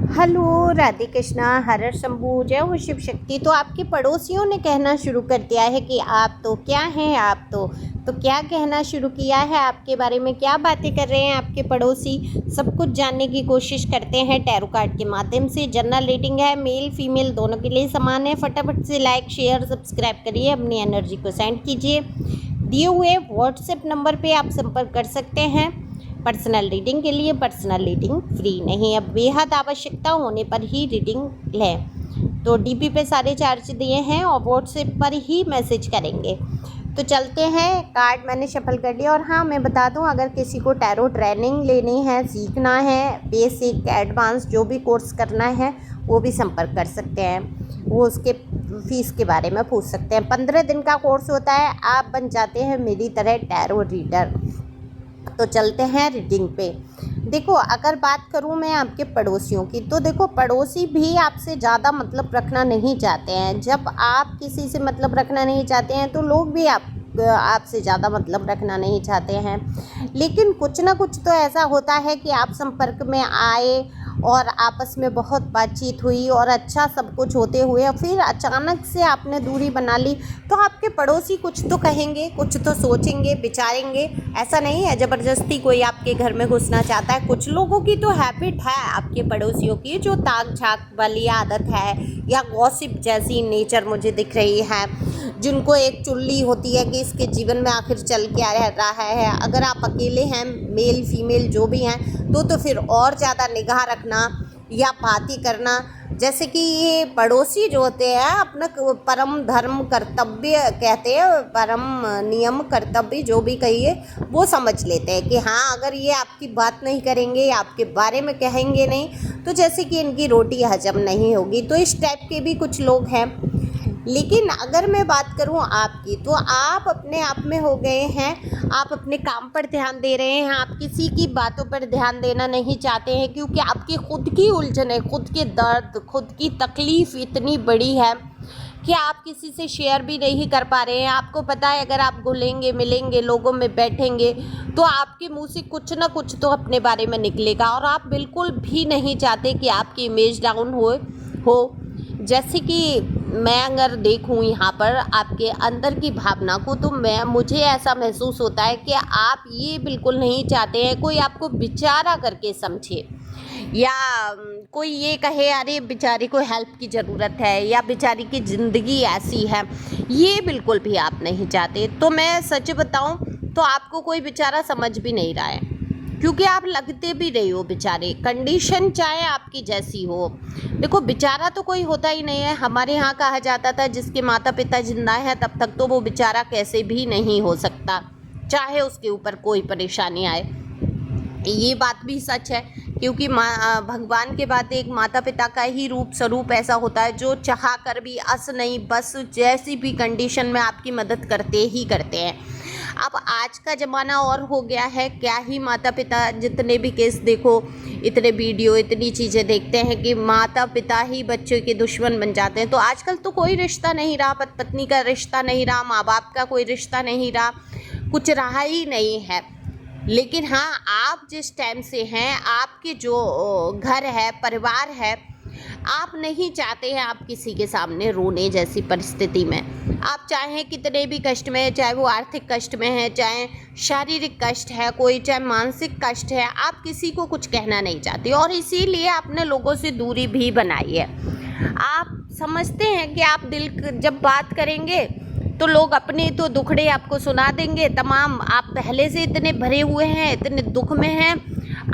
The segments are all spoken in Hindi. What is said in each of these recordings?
हेलो, राधे कृष्णा, हर हर शंभू, जय हो शिव शक्ति। तो आपके पड़ोसियों ने कहना शुरू कर दिया है कि आप तो क्या हैं, आप तो क्या कहना शुरू किया है आपके बारे में, क्या बातें कर रहे हैं आपके पड़ोसी। सब कुछ जानने की कोशिश करते हैं टैरो कार्ड के माध्यम से। जनरल रीडिंग है, मेल फीमेल दोनों के लिए समान है। फटाफट से लाइक शेयर सब्सक्राइब करिए, अपनी एनर्जी को सेंड कीजिए। दिए हुए व्हाट्सएप नंबर पे आप संपर्क कर सकते हैं पर्सनल रीडिंग के लिए। पर्सनल रीडिंग फ्री नहीं, अब बेहद आवश्यकता होने पर ही रीडिंग लें। तो डीपी पे सारे चार्ज दिए हैं और व्हाट्सएप पर ही मैसेज करेंगे। तो चलते हैं, कार्ड मैंने शफल कर लिया। और हाँ, मैं बता दूं, अगर किसी को टैरो ट्रेनिंग लेनी है, सीखना है, बेसिक एडवांस जो भी कोर्स करना है, वो भी संपर्क कर सकते हैं। वो उसके फीस के बारे में पूछ सकते हैं। 15 दिन का कोर्स होता है, आप बन जाते हैं मेरी तरह टैरो रीडर। तो चलते हैं रीडिंग पे। देखो, अगर बात करूं मैं आपके पड़ोसियों की, तो देखो, पड़ोसी भी आपसे ज़्यादा मतलब रखना नहीं चाहते हैं। जब आप किसी से मतलब रखना नहीं चाहते हैं तो लोग भी आपसे ज़्यादा मतलब रखना नहीं चाहते हैं। लेकिन कुछ ना कुछ तो ऐसा होता है कि आप संपर्क में आए और आपस में बहुत बातचीत हुई और अच्छा सब कुछ होते हुए और फिर अचानक से आपने दूरी बना ली। तो आपके पड़ोसी कुछ तो कहेंगे, कुछ तो सोचेंगे, विचारेंगे। ऐसा नहीं है ज़बरदस्ती कोई आपके घर में घुसना चाहता है। कुछ लोगों की तो हैबिट है आपके पड़ोसियों की, जो ताक झाक वाली आदत है या गॉसिप जैसी नेचर मुझे दिख रही है, जिनको एक चुल्ली होती है कि इसके जीवन में आखिर चल क्या रहा है। अगर आप अकेले हैं, मेल फीमेल जो भी हैं, तो फिर और ज़्यादा निगाह रखना या बातें करना। जैसे कि ये पड़ोसी जो होते हैं, अपना परम धर्म कर्तव्य कहते हैं, परम नियम कर्तव्य जो भी कहिए, वो समझ लेते हैं कि हाँ, अगर ये आपकी बात नहीं करेंगे या आपके बारे में कहेंगे नहीं, तो जैसे कि इनकी रोटी हजम नहीं होगी। तो इस टाइप के भी कुछ लोग हैं। लेकिन अगर मैं बात करूं आपकी, तो आप अपने आप में हो गए हैं। आप अपने काम पर ध्यान दे रहे हैं, आप किसी की बातों पर ध्यान देना नहीं चाहते हैं, क्योंकि आपकी खुद की उलझन है, खुद के दर्द, खुद की तकलीफ़ इतनी बड़ी है कि आप किसी से शेयर भी नहीं कर पा रहे हैं। आपको पता है, अगर आप घुलेंगे मिलेंगे, लोगों में बैठेंगे, तो आपके मुंह से कुछ ना कुछ तो अपने बारे में निकलेगा। और आप बिल्कुल भी नहीं चाहते कि आपकी इमेज डाउन हो। जैसे कि मैं अगर देखूं यहाँ पर आपके अंदर की भावना को, तो मुझे ऐसा महसूस होता है कि आप ये बिल्कुल नहीं चाहते हैं कोई आपको बेचारा करके समझे, या कोई ये कहे अरे बेचारी को हेल्प की ज़रूरत है, या बेचारी की ज़िंदगी ऐसी है। ये बिल्कुल भी आप नहीं चाहते। तो मैं सच बताऊं तो आपको कोई बेचारा समझ भी नहीं रहा है, क्योंकि आप लगते भी नहीं हो बेचारे, कंडीशन चाहे आपकी जैसी हो। देखो, बेचारा तो कोई होता ही नहीं है। हमारे यहाँ कहा जाता था, जिसके माता पिता जिंदा हैं तब तक तो वो बेचारा कैसे भी नहीं हो सकता, चाहे उसके ऊपर कोई परेशानी आए। ये बात भी सच है, क्योंकि भगवान के बाद एक माता पिता का ही रूप स्वरूप ऐसा होता है जो चाह कर भी अस नहीं बस जैसी भी कंडीशन में आपकी मदद करते ही करते हैं। अब आज का ज़माना और हो गया है, क्या ही माता पिता, जितने भी केस देखो, इतने वीडियो, इतनी चीज़ें देखते हैं कि माता पिता ही बच्चों के दुश्मन बन जाते हैं। तो आजकल तो कोई रिश्ता नहीं रहा, पति पत्नी का रिश्ता नहीं रहा, माँ बाप का कोई रिश्ता नहीं रहा, कुछ रहा ही नहीं है। लेकिन हाँ, आप जिस टाइम से हैं, आपके जो घर है, परिवार है, आप नहीं चाहते हैं आप किसी के सामने रोने जैसी परिस्थिति में। आप चाहे कितने भी कष्ट में, चाहे वो आर्थिक कष्ट में है, चाहे शारीरिक कष्ट है कोई, चाहे मानसिक कष्ट है, आप किसी को कुछ कहना नहीं चाहते, और इसीलिए आपने लोगों से दूरी भी बनाई है। आप समझते हैं कि आप दिल जब बात करेंगे तो लोग अपने तो दुखड़े आपको सुना देंगे तमाम। आप पहले से इतने भरे हुए हैं, इतने दुख में हैं,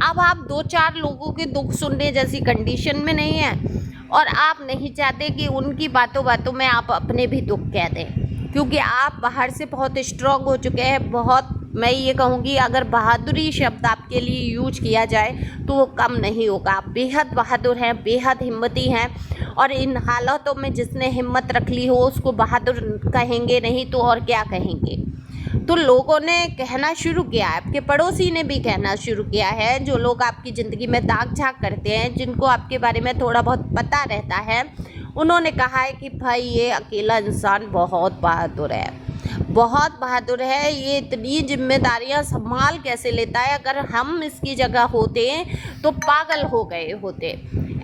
अब आप 2-4 लोगों के दुख सुनने जैसी कंडीशन में नहीं हैं। और आप नहीं चाहते कि उनकी बातों बातों में आप अपने भी दुख कह दें, क्योंकि आप बाहर से बहुत स्ट्रांग हो चुके हैं। बहुत, मैं ये कहूँगी, अगर बहादुरी शब्द आपके लिए यूज किया जाए तो वो कम नहीं होगा। आप बेहद बहादुर हैं, बेहद हिम्मती हैं, और इन हालातों में जिसने हिम्मत रख ली हो उसको बहादुर कहेंगे नहीं तो और क्या कहेंगे। तो लोगों ने कहना शुरू किया है, आपके पड़ोसी ने भी कहना शुरू किया है, जो लोग आपकी ज़िंदगी में दाग झाँक करते हैं, जिनको आपके बारे में थोड़ा बहुत पता रहता है, उन्होंने कहा है कि भाई ये अकेला इंसान बहुत बहादुर है। बहुत बहादुर है, ये इतनी जिम्मेदारियां संभाल कैसे लेता है। अगर हम इसकी जगह होते तो पागल हो गए होते।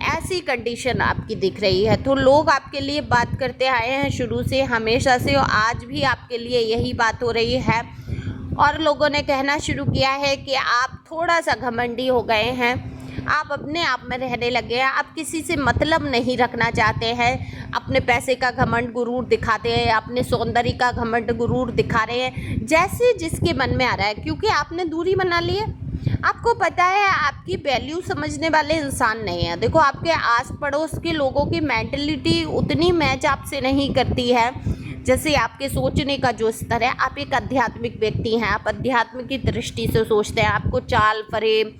ऐसी कंडीशन आपकी दिख रही है। तो लोग आपके लिए बात करते आए हैं शुरू से, हमेशा से, और आज भी आपके लिए यही बात हो रही है। और लोगों ने कहना शुरू किया है कि आप थोड़ा सा घमंडी हो गए हैं, आप अपने आप में रहने लगे हैं, आप किसी से मतलब नहीं रखना चाहते हैं। अपने पैसे का घमंड गुरूर दिखाते हैं, अपने सौंदर्य का घमंड गुरूर दिखा रहे हैं, जैसे जिसके मन में आ रहा है, क्योंकि आपने दूरी बना ली है। आपको पता है आपकी वैल्यू समझने वाले इंसान नहीं है। देखो, आपके आस पड़ोस के लोगों की मेंटलिटी उतनी मैच आपसे नहीं करती है जैसे आपके सोचने का जो स्तर है। आप एक आध्यात्मिक व्यक्ति हैं, आप अध्यात्म की दृष्टि से सोचते हैं। आपको चाल फरेब,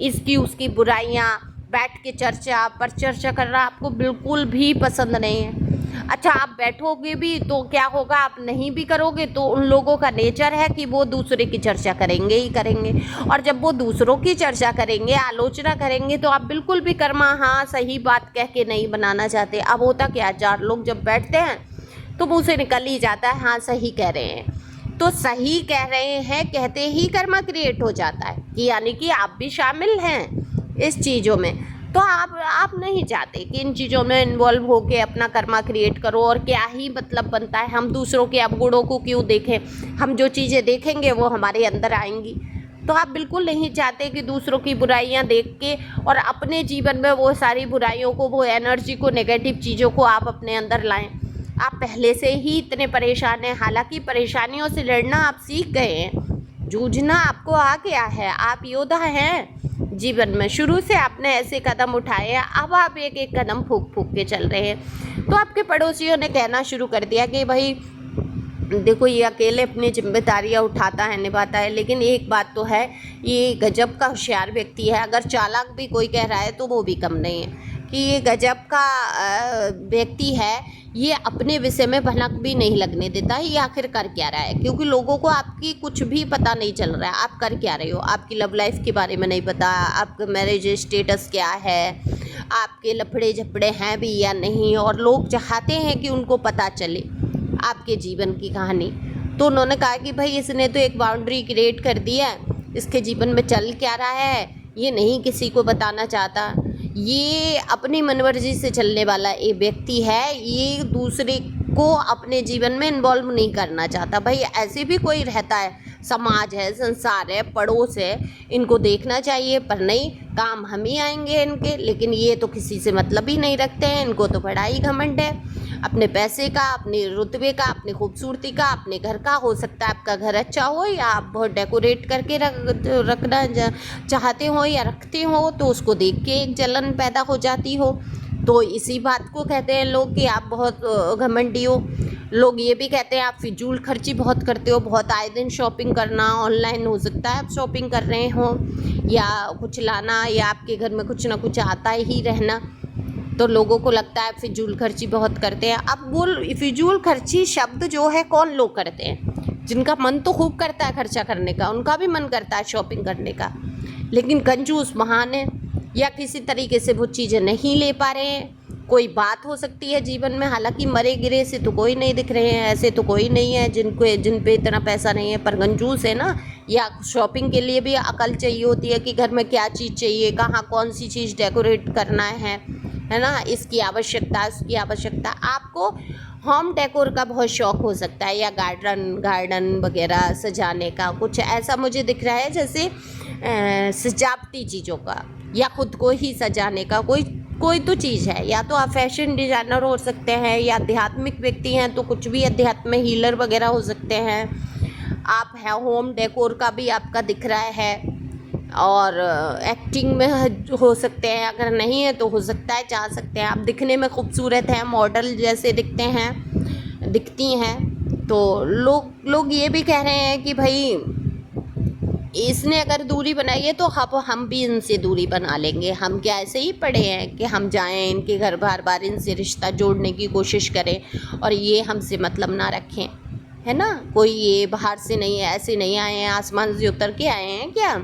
इसकी उसकी बुराइयां, बैठ के चर्चा पर चर्चा करना आपको बिल्कुल भी पसंद नहीं है। अच्छा, आप बैठोगे भी तो क्या होगा, आप नहीं भी करोगे तो उन लोगों का नेचर है कि वो दूसरे की चर्चा करेंगे ही करेंगे। और जब वो दूसरों की चर्चा करेंगे, आलोचना करेंगे, तो आप बिल्कुल भी कर्मा हाँ सही बात कह के नहीं बनाना चाहते। अब होता क्या, चार लोग जब बैठते हैं तो मुँह से निकल ही जाता है हाँ सही कह रहे हैं। तो सही कह रहे हैं कहते ही कर्मा क्रिएट हो जाता है कि यानी कि आप भी शामिल हैं इस चीज़ों में। तो आप नहीं चाहते कि इन चीज़ों में इन्वॉल्व होके अपना कर्मा क्रिएट करो। और क्या ही मतलब बनता है, हम दूसरों के अवगुणों को क्यों देखें, हम जो चीज़ें देखेंगे वो हमारे अंदर आएंगी। तो आप बिल्कुल नहीं चाहते कि दूसरों की बुराइयां देख के और अपने जीवन में वो सारी बुराइयों को, वो एनर्जी को, नेगेटिव चीज़ों को आप अपने अंदर लाएं। आप पहले से ही इतने परेशान हैं, हालांकि परेशानियों से लड़ना आप सीख गए हैं, जूझना आपको आ गया है, आप योद्धा हैं जीवन में। शुरू से आपने ऐसे कदम उठाए हैं, अब आप एक एक कदम फूक फूक के चल रहे हैं। तो आपके पड़ोसियों ने कहना शुरू कर दिया कि भाई देखो, ये अकेले अपनी जिम्मेदारियां उठाता है, निभाता है, लेकिन एक बात तो है, ये गजब का होशियार व्यक्ति है। अगर चालाक भी कोई कह रहा है तो वो भी कम नहीं है कि ये गजब का व्यक्ति है। ये अपने विषय में भनक भी नहीं लगने देता है, ये आखिर कर क्या रहा है, क्योंकि लोगों को आपकी कुछ भी पता नहीं चल रहा है। आप कर क्या रहे हो, आपकी लव लाइफ के बारे में नहीं पता, आपका मैरिज स्टेटस क्या है, आपके लफड़े झपड़े हैं भी या नहीं, और लोग चाहते हैं कि उनको पता चले आपके जीवन की कहानी। तो उन्होंने कहा कि भाई इसने तो एक बाउंड्री क्रिएट कर दी है, इसके जीवन में चल क्या रहा है ये नहीं किसी को बताना चाहता। ये अपनी मनमर्जी से चलने वाला एक व्यक्ति है, ये दूसरे को अपने जीवन में इन्वॉल्व नहीं करना चाहता। भाई ऐसे भी कोई रहता है, समाज है, संसार है, पड़ोस है, इनको देखना चाहिए, पर नहीं, काम हम ही आएंगे इनके। लेकिन ये तो किसी से मतलब ही नहीं रखते हैं, इनको तो बड़ा ही घमंड है अपने पैसे का, अपने रुतबे का, अपनी खूबसूरती का, अपने घर का। हो सकता है आपका घर अच्छा हो या आप बहुत डेकोरेट करके रखना चाहते हो या रखते हो, तो उसको देख के एक जलन पैदा हो जाती हो। तो इसी बात को कहते हैं लोग कि आप बहुत घमंडी हो। लोग ये भी कहते हैं आप फिजूल खर्ची बहुत करते हो, बहुत आए दिन शॉपिंग करना, ऑनलाइन हो सकता है आप शॉपिंग कर रहे हो या कुछ लाना, या आपके घर में कुछ ना कुछ आता ही रहना, तो लोगों को लगता है फिजूल खर्ची बहुत करते हैं। अब वो फिजूल खर्ची शब्द जो है कौन लोग करते हैं, जिनका मन तो खूब करता है खर्चा करने का, उनका भी मन करता है शॉपिंग करने का, लेकिन कंजूस महान है या किसी तरीके से वो चीज़ें नहीं ले पा रहे हैं। कोई बात हो सकती है जीवन में, हालांकि मरे गिरे से तो कोई नहीं दिख रहे हैं, ऐसे तो कोई नहीं है जिन पे इतना पैसा नहीं है, पर कंजूस है ना। या शॉपिंग के लिए भी अकल चाहिए होती है कि घर में क्या चीज़ चाहिए, कहाँ कौन सी चीज़ डेकोरेट करना है ना, इसकी आवश्यकता, उसकी आवश्यकता। आपको होम डेकोर का बहुत शौक़ हो सकता है, या गार्डन वगैरह सजाने का, कुछ ऐसा मुझे दिख रहा है जैसे सजावटी चीज़ों का, या ख़ुद को ही सजाने का कोई तो चीज़ है। या तो आप फैशन डिज़ाइनर हो सकते हैं, या आध्यात्मिक व्यक्ति हैं तो कुछ भी अध्यात्म में हीलर वगैरह हो सकते हैं। आप है होम डेकोर का भी आपका दिख रहा है, और एक्टिंग में हो सकते हैं, अगर नहीं है तो हो सकता है चाह सकते हैं। आप दिखने में खूबसूरत हैं, मॉडल जैसे दिखती हैं। तो लोग ये भी कह रहे हैं कि भाई इसने अगर दूरी बनाई है तो हम भी इनसे दूरी बना लेंगे। हम क्या ऐसे ही पड़े हैं कि हम जाएं इनके घर बार बार इनसे रिश्ता जोड़ने की कोशिश करें और ये हमसे मतलब ना रखें, है ना। कोई ये बाहर से नहीं है, ऐसे नहीं आए हैं, आसमान से उतर के आए हैं क्या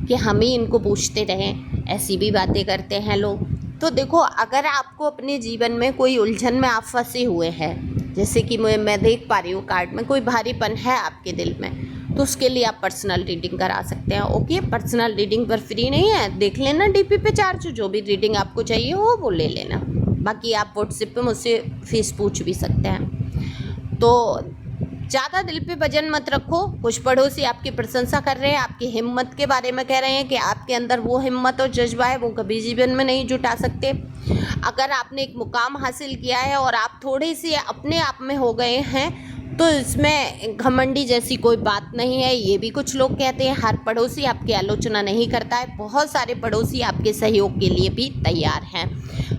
कि हम ही इनको पूछते रहें। ऐसी भी बातें करते हैं लोग। तो देखो, अगर आपको अपने जीवन में कोई उलझन में आप फंसे हुए हैं, जैसे कि मैं देख पा रही हूँ कार्ड में कोई भारीपन है आपके दिल में, तो उसके लिए आप पर्सनल रीडिंग करा सकते हैं। ओके, पर्सनल रीडिंग पर फ्री नहीं है, देख लेना डीपी पे चार्ज, जो भी रीडिंग आपको चाहिए हो वो ले लेना। बाकी आप व्हाट्सएप पे मुझसे फीस पूछ भी सकते हैं। तो ज़्यादा दिल पे वजन मत रखो। कुछ पड़ोसी आपकी प्रशंसा कर रहे हैं, आपकी हिम्मत के बारे में कह रहे हैं कि आपके अंदर वो हिम्मत और जज्बा है वो कभी जीवन में नहीं जुटा सकते। अगर आपने एक मुकाम हासिल किया है और आप थोड़े से अपने आप में हो गए हैं, तो इसमें घमंडी जैसी कोई बात नहीं है। ये भी कुछ लोग कहते हैं। हर पड़ोसी आपकी आलोचना नहीं करता है, बहुत सारे पड़ोसी आपके सहयोग के लिए भी तैयार हैं,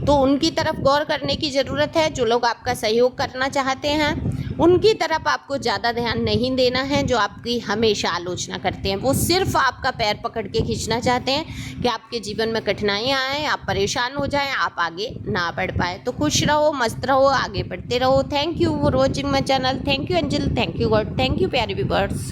तो उनकी तरफ गौर करने की ज़रूरत है। जो लोग आपका सहयोग करना चाहते हैं उनकी तरफ आपको ज़्यादा ध्यान नहीं देना है। जो आपकी हमेशा आलोचना करते हैं वो सिर्फ आपका पैर पकड़ के खींचना चाहते हैं कि आपके जीवन में कठिनाइयाँ आएँ, आप परेशान हो जाएं, आप आगे ना बढ़ पाए। तो खुश रहो, मस्त रहो, आगे बढ़ते रहो। Thank you for watching my channel. Thank you angel, thank you God, thank you प्यारे व्यूअर्स।